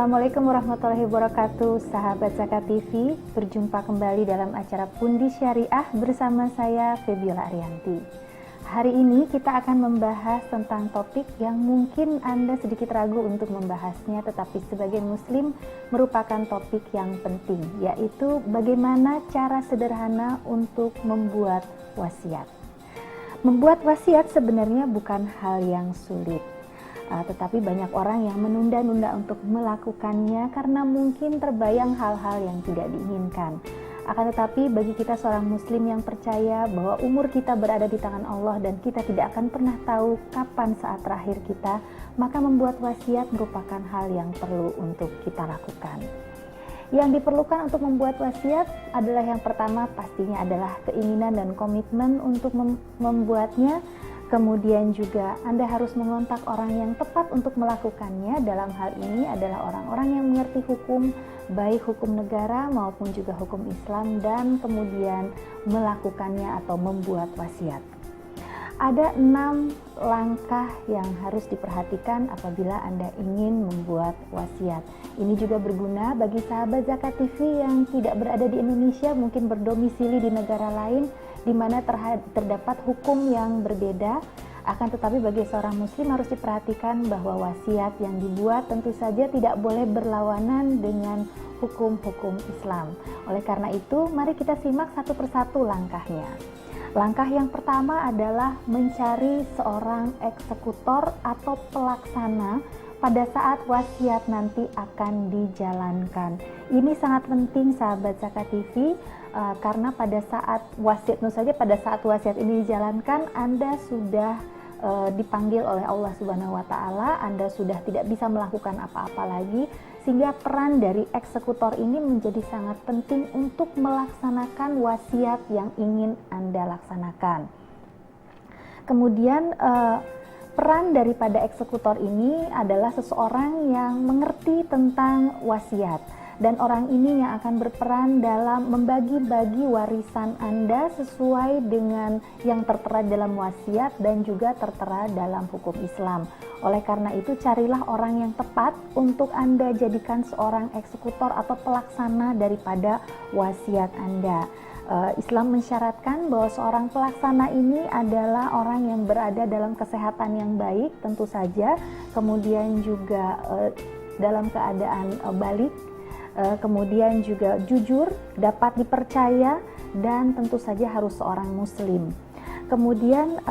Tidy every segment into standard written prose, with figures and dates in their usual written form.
Assalamualaikum warahmatullahi wabarakatuh, sahabat Zakat TV. Berjumpa kembali dalam acara Pundi Syariah bersama saya, Febiola Arianti. Hari ini kita akan membahas tentang topik yang mungkin Anda sedikit ragu untuk membahasnya, tetapi sebagai Muslim merupakan topik yang penting, yaitu bagaimana cara sederhana untuk membuat wasiat. Membuat wasiat sebenarnya bukan hal yang sulit. Tetapi banyak orang yang menunda-nunda untuk melakukannya karena mungkin terbayang hal-hal yang tidak diinginkan. Akan tetapi bagi kita seorang muslim yang percaya bahwa umur kita berada di tangan Allah dan kita tidak akan pernah tahu kapan saat terakhir kita, maka membuat wasiat merupakan hal yang perlu untuk kita lakukan. Yang diperlukan untuk membuat wasiat adalah yang pertama pastinya adalah keinginan dan komitmen untuk membuatnya. Kemudian juga Anda harus mengontak orang yang tepat untuk melakukannya. Dalam hal ini adalah orang-orang yang mengerti hukum, baik hukum negara maupun juga hukum Islam, dan kemudian melakukannya atau membuat wasiat. Ada 6 langkah yang harus diperhatikan apabila Anda ingin membuat wasiat. Ini juga berguna bagi sahabat Zakat TV yang tidak berada di Indonesia, mungkin berdomisili di negara lain di mana terdapat hukum yang berbeda. Akan tetapi bagi seorang muslim harus diperhatikan bahwa wasiat yang dibuat tentu saja tidak boleh berlawanan dengan hukum-hukum Islam. Oleh karena itu, mari kita simak satu persatu langkahnya. Langkah yang pertama adalah mencari seorang eksekutor atau pelaksana pada saat wasiat nanti akan dijalankan. Ini sangat penting sahabat Zakat TV, karena pada saat wasiat, tentu saja pada saat wasiat ini dijalankan, Anda sudah dipanggil oleh Allah Subhanahu wa Ta'ala, Anda sudah tidak bisa melakukan apa-apa lagi, sehingga peran dari eksekutor ini menjadi sangat penting untuk melaksanakan wasiat yang ingin Anda laksanakan. Kemudian peran daripada eksekutor ini adalah seseorang yang mengerti tentang wasiat, dan orang ini yang akan berperan dalam membagi-bagi warisan Anda sesuai dengan yang tertera dalam wasiat dan juga tertera dalam hukum Islam. Oleh karena itu, carilah orang yang tepat untuk Anda jadikan seorang eksekutor atau pelaksana daripada wasiat Anda. Islam mensyaratkan bahwa seorang pelaksana ini adalah orang yang berada dalam kesehatan yang baik tentu saja, kemudian juga dalam keadaan balik, kemudian juga jujur, dapat dipercaya, dan tentu saja harus seorang muslim. Kemudian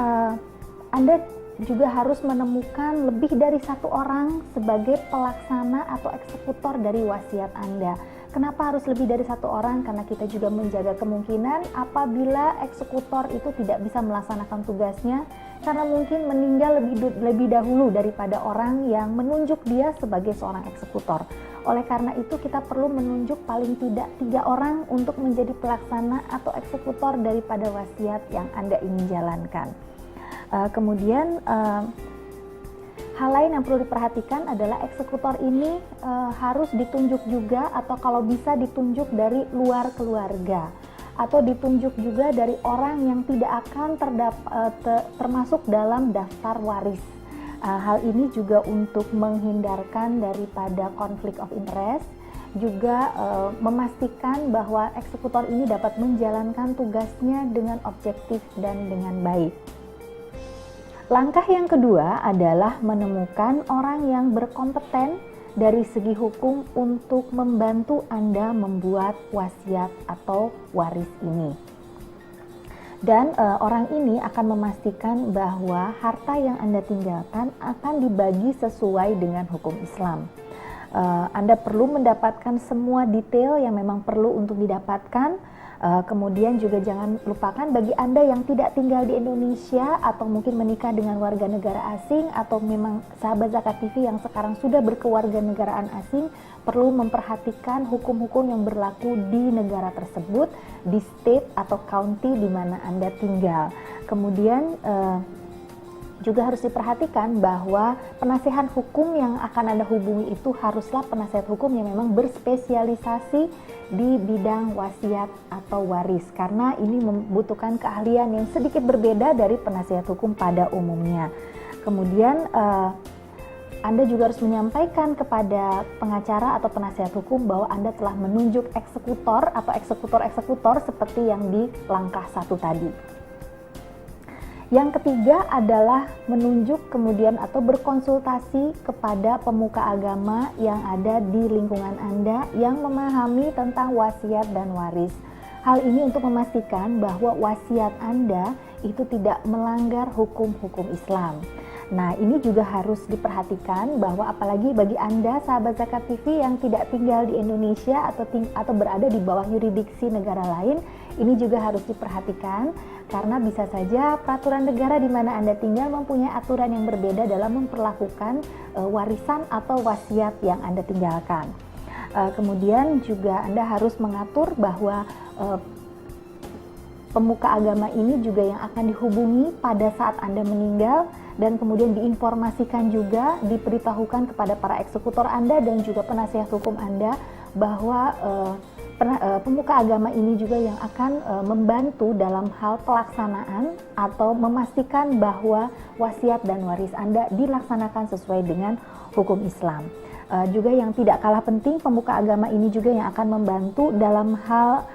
Anda juga harus menemukan lebih dari satu orang sebagai pelaksana atau eksekutor dari wasiat Anda. Kenapa harus lebih dari satu orang? Karena kita juga menjaga kemungkinan apabila eksekutor itu tidak bisa melaksanakan tugasnya karena mungkin meninggal lebih dahulu daripada orang yang menunjuk dia sebagai seorang eksekutor. Oleh karena itu kita perlu menunjuk paling tidak 3 orang untuk menjadi pelaksana atau eksekutor daripada wasiat yang Anda ingin jalankan. Kemudian hal lain yang perlu diperhatikan adalah eksekutor ini harus ditunjuk juga, atau kalau bisa ditunjuk dari luar keluarga, atau ditunjuk juga dari orang yang tidak akan termasuk dalam daftar waris. Hal ini juga untuk menghindarkan daripada konflik of interest, juga memastikan bahwa eksekutor ini dapat menjalankan tugasnya dengan objektif dan dengan baik. Langkah yang kedua adalah menemukan orang yang berkompeten dari segi hukum untuk membantu Anda membuat wasiat atau waris ini. Dan orang ini akan memastikan bahwa harta yang Anda tinggalkan akan dibagi sesuai dengan hukum Islam. Anda perlu mendapatkan semua detail yang memang perlu untuk didapatkan. Kemudian juga jangan lupakan bagi Anda yang tidak tinggal di Indonesia atau mungkin menikah dengan warga negara asing, atau memang sahabat Zakat TV yang sekarang sudah berkewarganegaraan asing, perlu memperhatikan hukum-hukum yang berlaku di negara tersebut, di state atau county di mana Anda tinggal. Kemudian juga harus diperhatikan bahwa penasihat hukum yang akan Anda hubungi itu haruslah penasihat hukum yang memang berspesialisasi di bidang wasiat atau waris, karena ini membutuhkan keahlian yang sedikit berbeda dari penasihat hukum pada umumnya. Kemudian Anda juga harus menyampaikan kepada pengacara atau penasihat hukum bahwa Anda telah menunjuk eksekutor atau eksekutor-eksekutor seperti yang di langkah 1 tadi. Yang ketiga adalah menunjuk kemudian atau berkonsultasi kepada pemuka agama yang ada di lingkungan Anda yang memahami tentang wasiat dan waris. Hal ini untuk memastikan bahwa wasiat Anda itu tidak melanggar hukum-hukum Islam. Nah, ini juga harus diperhatikan bahwa apalagi bagi Anda sahabat Zakat TV yang tidak tinggal di Indonesia atau berada di bawah yurisdiksi negara lain, ini juga harus diperhatikan karena bisa saja peraturan negara di mana Anda tinggal mempunyai aturan yang berbeda dalam memperlakukan warisan atau wasiat yang Anda tinggalkan. Kemudian juga Anda harus mengatur bahwa pemuka agama ini juga yang akan dihubungi pada saat Anda meninggal, dan kemudian diinformasikan juga, diberitahukan kepada para eksekutor Anda dan juga penasihat hukum Anda bahwa pemuka agama ini juga yang akan membantu dalam hal pelaksanaan atau memastikan bahwa wasiat dan waris Anda dilaksanakan sesuai dengan hukum Islam. Juga yang tidak kalah penting, pemuka agama ini juga yang akan membantu dalam hal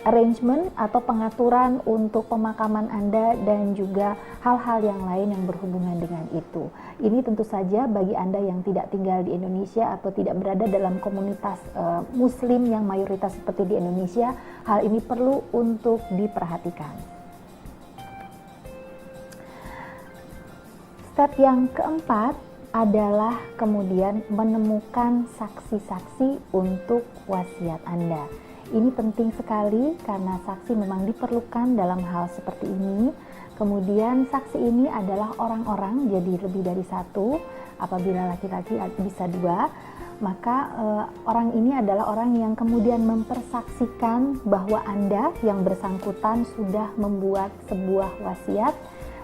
arrangement atau pengaturan untuk pemakaman Anda dan juga hal-hal yang lain yang berhubungan dengan itu. Ini tentu saja bagi Anda yang tidak tinggal di Indonesia atau tidak berada dalam komunitas Muslim yang mayoritas seperti di Indonesia, hal ini perlu untuk diperhatikan. Step yang keempat adalah kemudian menemukan saksi-saksi untuk wasiat Anda. Ini penting sekali karena saksi memang diperlukan dalam hal seperti ini. Kemudian saksi ini adalah orang-orang, jadi lebih dari satu. Apabila laki-laki bisa 2, maka orang ini adalah orang yang kemudian mempersaksikan bahwa Anda yang bersangkutan sudah membuat sebuah wasiat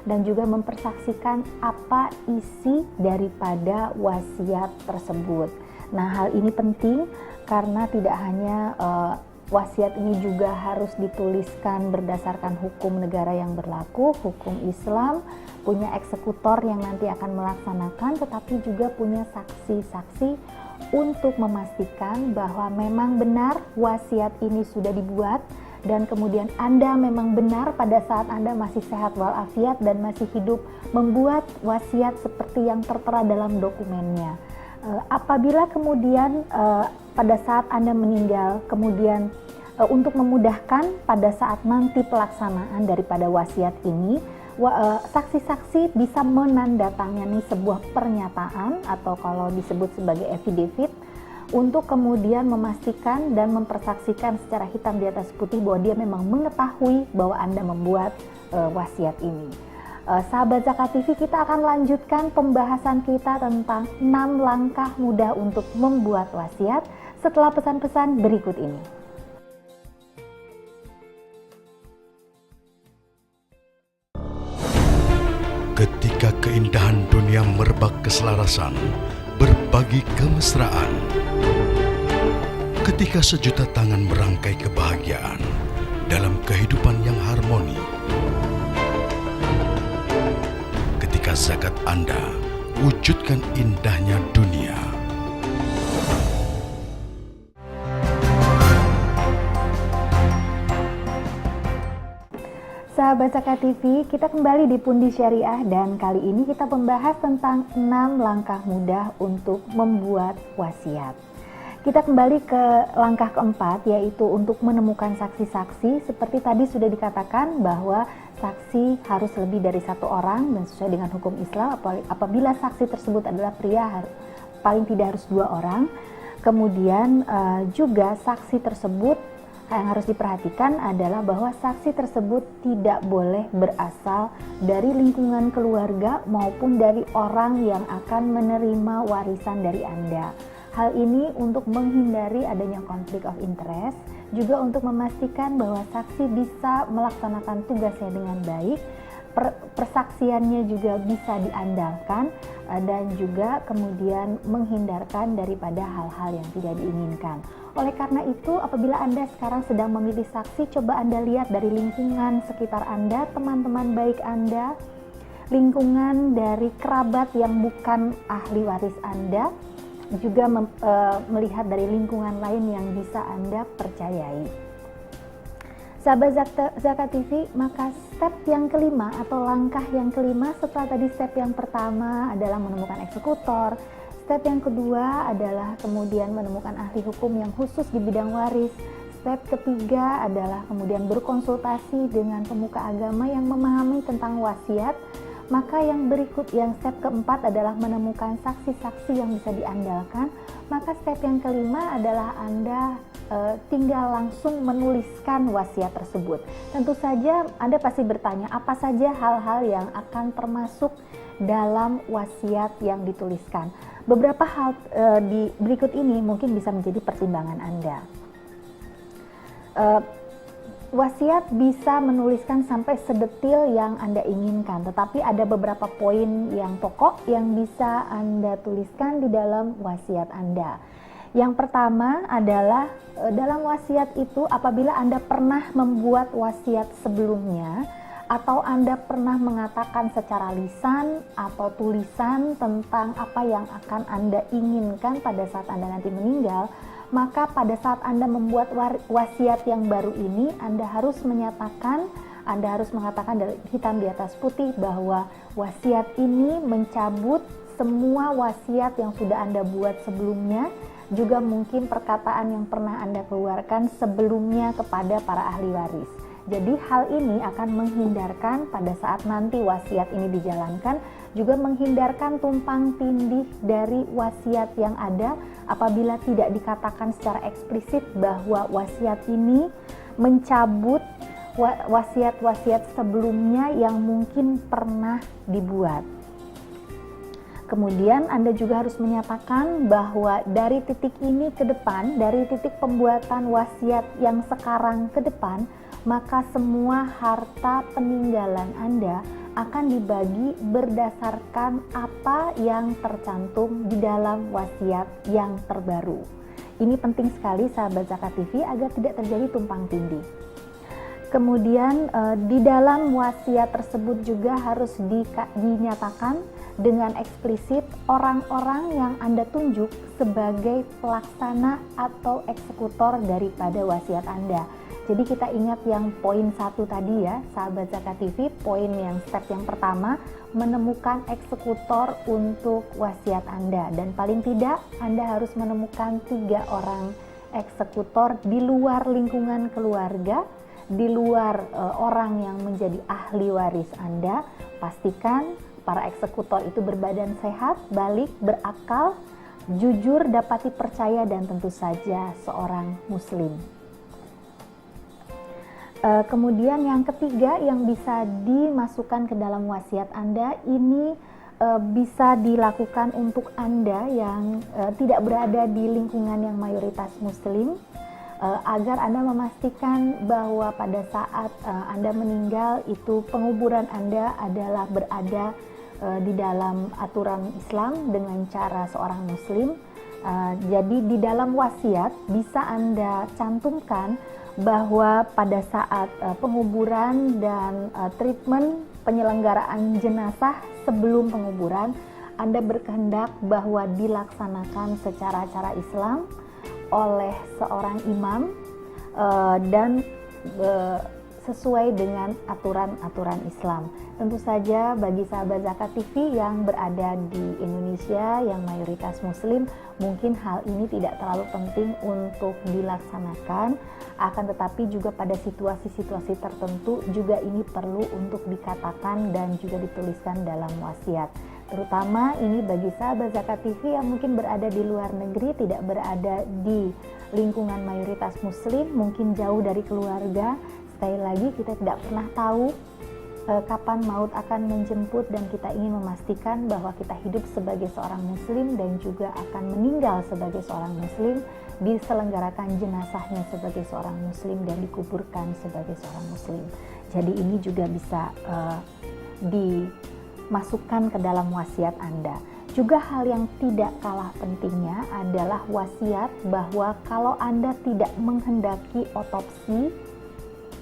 dan juga mempersaksikan apa isi daripada wasiat tersebut. Nah, hal ini penting karena tidak hanya wasiat ini juga harus dituliskan berdasarkan hukum negara yang berlaku, hukum Islam, punya eksekutor yang nanti akan melaksanakan, tetapi juga punya saksi-saksi untuk memastikan bahwa memang benar wasiat ini sudah dibuat dan kemudian Anda memang benar pada saat Anda masih sehat walafiat dan masih hidup membuat wasiat seperti yang tertera dalam dokumennya. Apabila kemudian pada saat Anda meninggal, kemudian untuk memudahkan pada saat nanti pelaksanaan daripada wasiat ini, saksi-saksi bisa menandatangani sebuah pernyataan atau kalau disebut sebagai affidavit untuk kemudian memastikan dan mempersaksikan secara hitam di atas putih bahwa dia memang mengetahui bahwa Anda membuat wasiat ini. Sahabat Zakat TV, kita akan lanjutkan pembahasan kita tentang 6 langkah mudah untuk membuat wasiat setelah pesan-pesan berikut ini. Ketika keindahan dunia merebak keselarasan, berbagi kemesraan. Ketika sejuta tangan merangkai kebahagiaan dalam kehidupan yang harmoni. Ketika zakat Anda wujudkan indahnya dunia. Sahabat Zakat TV, kita kembali di Pundi Syariah dan kali ini kita membahas tentang 6 langkah mudah untuk membuat wasiat. Kita kembali ke langkah keempat, yaitu untuk menemukan saksi-saksi. Seperti tadi sudah dikatakan bahwa saksi harus lebih dari 1 orang dan sesuai dengan hukum Islam. Apabila saksi tersebut adalah pria, paling tidak harus 2 orang. Kemudian juga saksi tersebut yang harus diperhatikan adalah bahwa saksi tersebut tidak boleh berasal dari lingkungan keluarga maupun dari orang yang akan menerima warisan dari Anda. Hal ini untuk menghindari adanya konflik of interest, juga untuk memastikan bahwa saksi bisa melaksanakan tugasnya dengan baik, persaksiannya juga bisa diandalkan, dan juga kemudian menghindarkan daripada hal-hal yang tidak diinginkan. Oleh karena itu, apabila Anda sekarang sedang memilih saksi, coba Anda lihat dari lingkungan sekitar Anda, teman-teman baik Anda, lingkungan dari kerabat yang bukan ahli waris Anda, juga melihat dari lingkungan lain yang bisa Anda percayai. Sahabat Zakat TV, maka step yang kelima atau langkah yang kelima setelah tadi step yang pertama adalah menemukan eksekutor, step yang kedua adalah kemudian menemukan ahli hukum yang khusus di bidang waris, step ketiga adalah kemudian berkonsultasi dengan pemuka agama yang memahami tentang wasiat. Maka yang berikut, yang step keempat adalah menemukan saksi-saksi yang bisa diandalkan. Maka step yang kelima adalah Anda tinggal langsung menuliskan wasiat tersebut. Tentu saja Anda pasti bertanya, apa saja hal-hal yang akan termasuk dalam wasiat yang dituliskan. Beberapa hal di berikut ini mungkin bisa menjadi pertimbangan Anda. Wasiat bisa menuliskan sampai sedetil yang Anda inginkan, tetapi ada beberapa poin yang pokok yang bisa Anda tuliskan di dalam wasiat Anda. Yang pertama adalah dalam wasiat itu, apabila Anda pernah membuat wasiat sebelumnya atau Anda pernah mengatakan secara lisan atau tulisan tentang apa yang akan Anda inginkan pada saat Anda nanti meninggal, maka pada saat Anda membuat wasiat yang baru ini, Anda harus mengatakan dari hitam di atas putih bahwa wasiat ini mencabut semua wasiat yang sudah Anda buat sebelumnya, juga mungkin perkataan yang pernah Anda keluarkan sebelumnya kepada para ahli waris. Jadi hal ini akan menghindarkan pada saat nanti wasiat ini dijalankan, juga menghindarkan tumpang tindih dari wasiat yang ada apabila tidak dikatakan secara eksplisit bahwa wasiat ini mencabut wasiat-wasiat sebelumnya yang mungkin pernah dibuat. Kemudian Anda juga harus menyatakan bahwa dari titik ini ke depan, dari titik pembuatan wasiat yang sekarang ke depan, maka semua harta peninggalan Anda akan dibagi berdasarkan apa yang tercantum di dalam wasiat yang terbaru. Ini penting sekali sahabat Zakat TV agar tidak terjadi tumpang tindih. Kemudian di dalam wasiat tersebut juga harus dinyatakan dengan eksplisit orang-orang yang Anda tunjuk sebagai pelaksana atau eksekutor daripada wasiat Anda. Jadi kita ingat yang poin 1 tadi ya, sahabat Zakat TV, poin yang step yang pertama, menemukan eksekutor untuk wasiat Anda. Dan paling tidak Anda harus menemukan 3 orang eksekutor di luar lingkungan keluarga, di luar orang yang menjadi ahli waris Anda. Pastikan para eksekutor itu berbadan sehat, balik, berakal, jujur, dapat dipercaya, dan tentu saja seorang muslim. Kemudian yang ketiga yang bisa dimasukkan ke dalam wasiat Anda ini bisa dilakukan untuk Anda yang tidak berada di lingkungan yang mayoritas muslim, agar Anda memastikan bahwa pada saat Anda meninggal itu penguburan Anda adalah berada di dalam aturan Islam dengan cara seorang muslim. Jadi di dalam wasiat bisa Anda cantumkan bahwa pada saat penguburan dan treatment penyelenggaraan jenazah sebelum penguburan, Anda berkehendak bahwa dilaksanakan secara cara Islam oleh seorang imam dan sesuai dengan aturan-aturan Islam. Tentu saja bagi sahabat Zakat TV yang berada di Indonesia yang mayoritas muslim, mungkin hal ini tidak terlalu penting untuk dilaksanakan, akan tetapi juga pada situasi-situasi tertentu juga ini perlu untuk dikatakan dan juga dituliskan dalam wasiat. Terutama ini bagi sahabat Zakat TV yang mungkin berada di luar negeri, tidak berada di lingkungan mayoritas muslim, mungkin jauh dari keluarga. Sekali lagi, kita tidak pernah tahu kapan maut akan menjemput, dan kita ingin memastikan bahwa kita hidup sebagai seorang muslim dan juga akan meninggal sebagai seorang muslim, diselenggarakan jenazahnya sebagai seorang muslim dan dikuburkan sebagai seorang muslim. Jadi ini juga bisa dimasukkan ke dalam wasiat Anda. Juga hal yang tidak kalah pentingnya adalah wasiat bahwa kalau Anda tidak menghendaki otopsi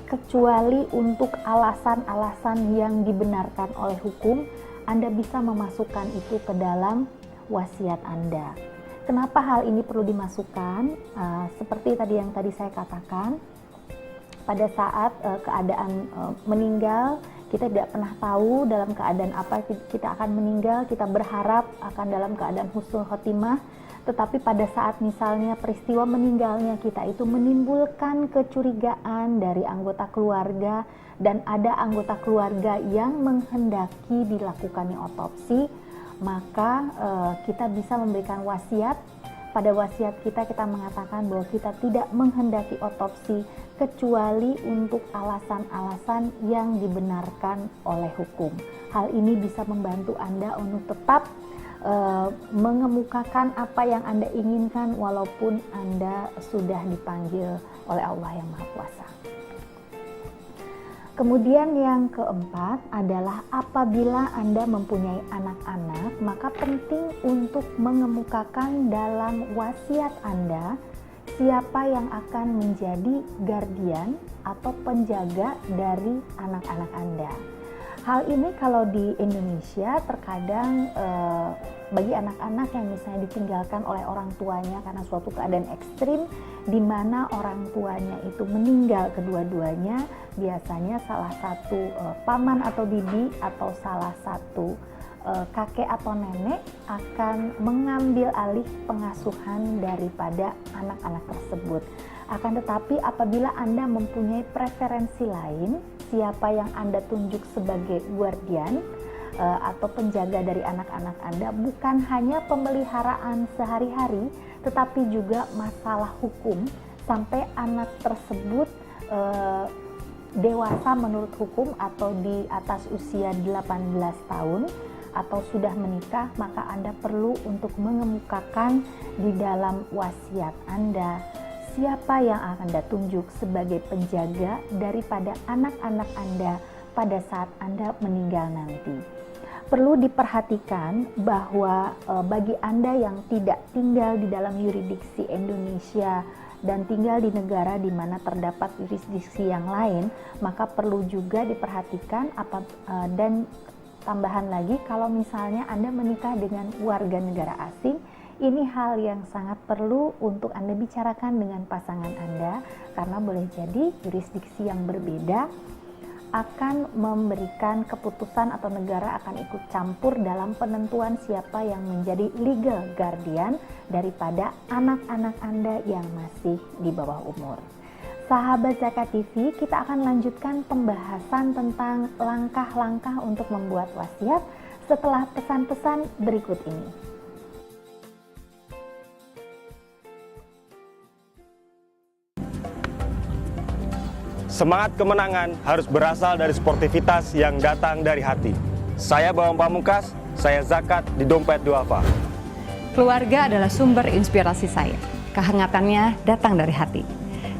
kecuali untuk alasan-alasan yang dibenarkan oleh hukum, Anda bisa memasukkan itu ke dalam wasiat Anda. Kenapa hal ini perlu dimasukkan? Seperti yang tadi saya katakan, pada saat keadaan meninggal, kita tidak pernah tahu dalam keadaan apa kita akan meninggal. Kita berharap akan dalam keadaan husnul khotimah, tetapi pada saat misalnya peristiwa meninggalnya kita itu menimbulkan kecurigaan dari anggota keluarga, dan ada anggota keluarga yang menghendaki dilakukannya otopsi, maka kita bisa memberikan wasiat. Pada wasiat kita mengatakan bahwa kita tidak menghendaki otopsi kecuali untuk alasan-alasan yang dibenarkan oleh hukum. Hal ini bisa membantu Anda untuk tetap mengemukakan apa yang Anda inginkan walaupun Anda sudah dipanggil oleh Allah yang Maha Kuasa. Kemudian yang keempat adalah apabila Anda mempunyai anak-anak, maka penting untuk mengemukakan dalam wasiat Anda siapa yang akan menjadi guardian atau penjaga dari anak-anak Anda. Hal ini kalau di Indonesia terkadang bagi anak-anak yang misalnya ditinggalkan oleh orang tuanya karena suatu keadaan ekstrim di mana orang tuanya itu meninggal kedua-duanya, biasanya salah satu paman atau bibi atau salah satu kakek atau nenek akan mengambil alih pengasuhan daripada anak-anak tersebut. Akan tetapi apabila Anda mempunyai preferensi lain, siapa yang Anda tunjuk sebagai guardian atau penjaga dari anak-anak Anda bukan hanya pemeliharaan sehari-hari, tetapi juga masalah hukum sampai anak tersebut dewasa menurut hukum atau di atas usia 18 tahun atau sudah menikah, maka Anda perlu untuk mengemukakan di dalam wasiat Anda siapa yang akan Anda tunjuk sebagai penjaga daripada anak-anak Anda pada saat Anda meninggal nanti. Perlu diperhatikan bahwa bagi Anda yang tidak tinggal di dalam yurisdiksi Indonesia dan tinggal di negara di mana terdapat yurisdiksi yang lain, maka perlu juga diperhatikan dan tambahan lagi kalau misalnya Anda menikah dengan warga negara asing, ini hal yang sangat perlu untuk Anda bicarakan dengan pasangan Anda karena boleh jadi yurisdiksi yang berbeda akan memberikan keputusan atau negara akan ikut campur dalam penentuan siapa yang menjadi legal guardian daripada anak-anak Anda yang masih di bawah umur. Sahabat Zakat TV, kita akan lanjutkan pembahasan tentang langkah-langkah untuk membuat wasiat setelah pesan-pesan berikut ini. Semangat kemenangan harus berasal dari sportivitas yang datang dari hati. Saya Bawang Pamungkas, saya zakat di Dompet Duafa. Keluarga adalah sumber inspirasi saya. Kehangatannya datang dari hati.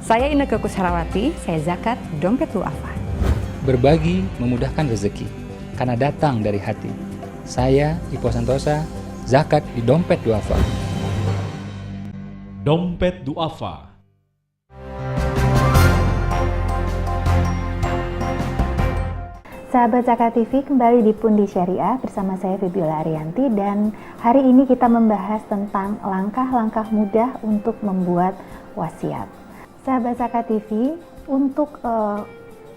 Saya Inneke Kusharawati, saya zakat di Dompet Duafa. Berbagi memudahkan rezeki, karena datang dari hati. Saya Ipo Santosa, zakat di Dompet Duafa. Dompet Duafa. Sahabat Zakat TV, kembali di Pundi Syariah bersama saya Febiola Arianti, dan hari ini kita membahas tentang langkah-langkah mudah untuk membuat wasiat. Sahabat Zakat TV, untuk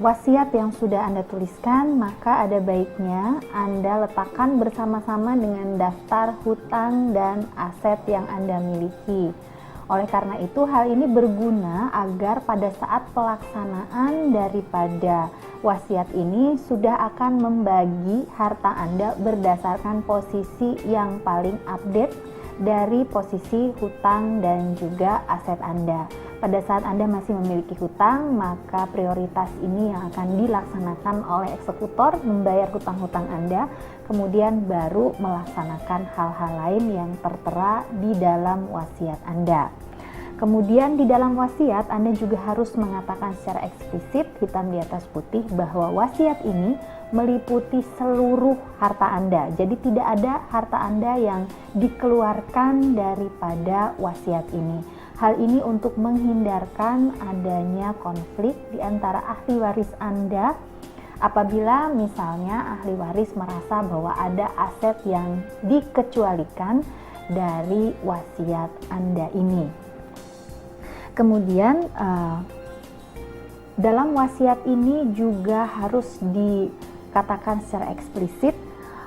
wasiat yang sudah Anda tuliskan, maka ada baiknya Anda letakkan bersama-sama dengan daftar hutang dan aset yang Anda miliki. Oleh karena itu, hal ini berguna agar pada saat pelaksanaan daripada wasiat ini sudah akan membagi harta Anda berdasarkan posisi yang paling update dari posisi hutang dan juga aset Anda. Pada saat Anda masih memiliki hutang, maka prioritas ini yang akan dilaksanakan oleh eksekutor membayar hutang-hutang Anda, kemudian baru melaksanakan hal-hal lain yang tertera di dalam wasiat Anda. Kemudian di dalam wasiat Anda juga harus mengatakan secara eksplisit hitam di atas putih bahwa wasiat ini meliputi seluruh harta Anda. Jadi tidak ada harta Anda yang dikeluarkan daripada wasiat ini. Hal ini untuk menghindarkan adanya konflik di antara ahli waris Anda apabila misalnya ahli waris merasa bahwa ada aset yang dikecualikan dari wasiat Anda ini. Kemudian dalam wasiat ini juga harus dikatakan secara eksplisit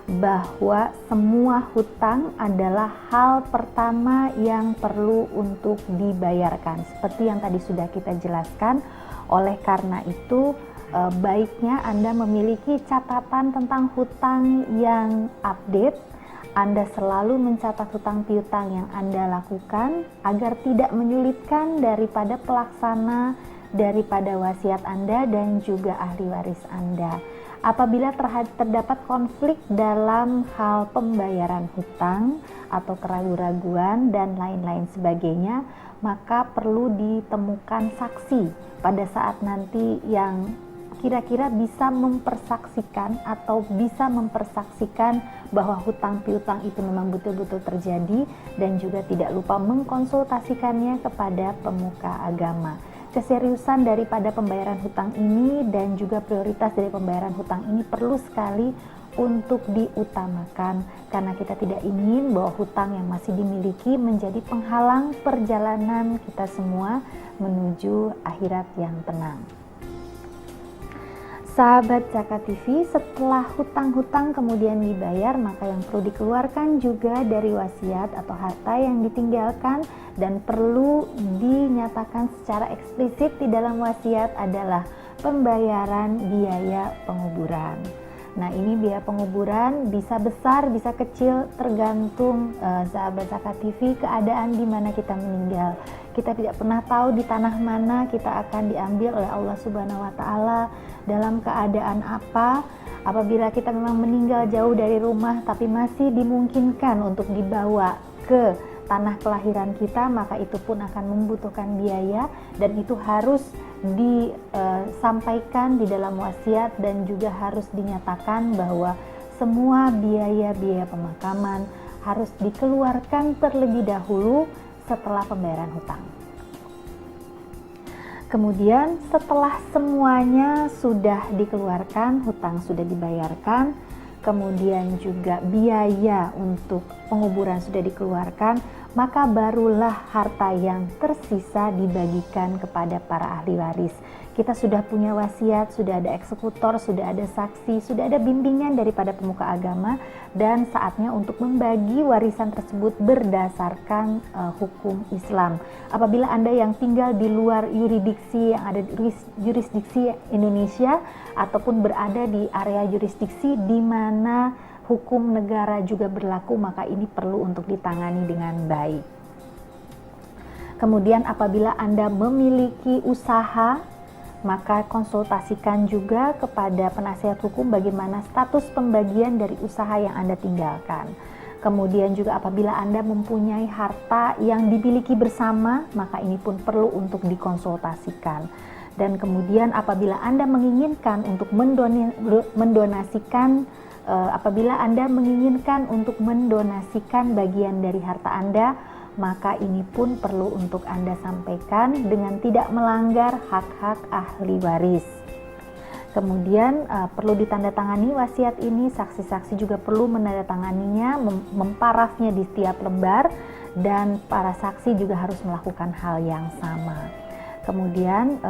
bahwa semua hutang adalah hal pertama yang perlu untuk dibayarkan. Seperti yang tadi sudah kita jelaskan, oleh karena itu baiknya Anda memiliki catatan tentang hutang yang update. Anda selalu mencatat hutang piutang yang Anda lakukan agar tidak menyulitkan daripada pelaksana daripada wasiat Anda dan juga ahli waris Anda. Apabila terdapat konflik dalam hal pembayaran hutang atau keraguan-raguan dan lain-lain sebagainya, maka perlu ditemukan saksi pada saat nanti yang kira-kira bisa mempersaksikan atau bisa mempersaksikan bahwa hutang piutang itu memang betul-betul terjadi, dan juga tidak lupa mengkonsultasikannya kepada pemuka agama. Keseriusan daripada pembayaran hutang ini dan juga prioritas dari pembayaran hutang ini perlu sekali untuk diutamakan, karena kita tidak ingin bahwa hutang yang masih dimiliki menjadi penghalang perjalanan kita semua menuju akhirat yang tenang. Sahabat Zakat TV, setelah hutang-hutang kemudian dibayar, maka yang perlu dikeluarkan juga dari wasiat atau harta yang ditinggalkan dan perlu dinyatakan secara eksplisit di dalam wasiat adalah pembayaran biaya penguburan. Nah, ini biaya penguburan bisa besar, bisa kecil, tergantung sahabat Zakat TV keadaan di mana kita meninggal. Kita tidak pernah tahu di tanah mana kita akan diambil oleh Allah Subhanahu wa Ta'ala, dalam keadaan apa. Apabila kita memang meninggal jauh dari rumah tapi masih dimungkinkan untuk dibawa ke tanah kelahiran kita, maka itu pun akan membutuhkan biaya, dan itu harus disampaikan di dalam wasiat dan juga harus dinyatakan bahwa semua biaya-biaya pemakaman harus dikeluarkan terlebih dahulu setelah pembayaran hutang. Kemudian setelah semuanya sudah dikeluarkan, hutang sudah dibayarkan, kemudian juga biaya untuk penguburan sudah dikeluarkan, maka barulah harta yang tersisa dibagikan kepada para ahli waris. Kita sudah punya wasiat, sudah ada eksekutor, sudah ada saksi, sudah ada bimbingan daripada pemuka agama, dan saatnya untuk membagi warisan tersebut berdasarkan hukum Islam. Apabila Anda yang tinggal di luar yurisdiksi yang ada di jurisdiksi Indonesia ataupun berada di area jurisdiksi di mana hukum negara juga berlaku, maka ini perlu untuk ditangani dengan baik. Kemudian apabila Anda memiliki usaha, maka konsultasikan juga kepada penasihat hukum bagaimana status pembagian dari usaha yang Anda tinggalkan. Kemudian juga apabila Anda mempunyai harta yang dimiliki bersama, maka ini pun perlu untuk dikonsultasikan. Dan kemudian apabila Anda menginginkan untuk mendonasikan bagian dari harta Anda, maka ini pun perlu untuk Anda sampaikan dengan tidak melanggar hak-hak ahli waris. Kemudian perlu ditandatangani wasiat ini, saksi-saksi juga perlu menandatanganinya, memparafnya di setiap lembar, dan para saksi juga harus melakukan hal yang sama. Kemudian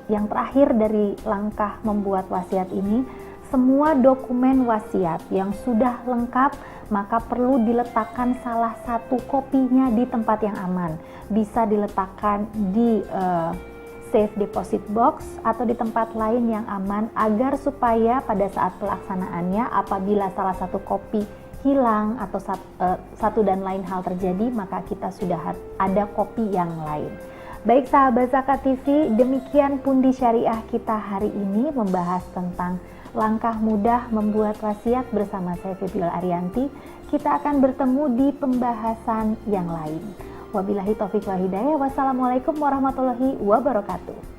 yang terakhir dari langkah membuat wasiat ini, semua dokumen wasiat yang sudah lengkap maka perlu diletakkan salah satu kopinya di tempat yang aman. Bisa diletakkan di safe deposit box atau di tempat lain yang aman, agar supaya pada saat pelaksanaannya apabila salah satu kopi hilang atau satu dan lain hal terjadi, maka kita sudah ada kopi yang lain. Baik sahabat Zakat TV, demikian Pundi Syariah kita hari ini membahas tentang langkah mudah membuat wasiat bersama saya Febiola Arianti. Kita akan bertemu di pembahasan yang lain. Wabillahi taufiq wal hidayah. Wassalamualaikum warahmatullahi wabarakatuh.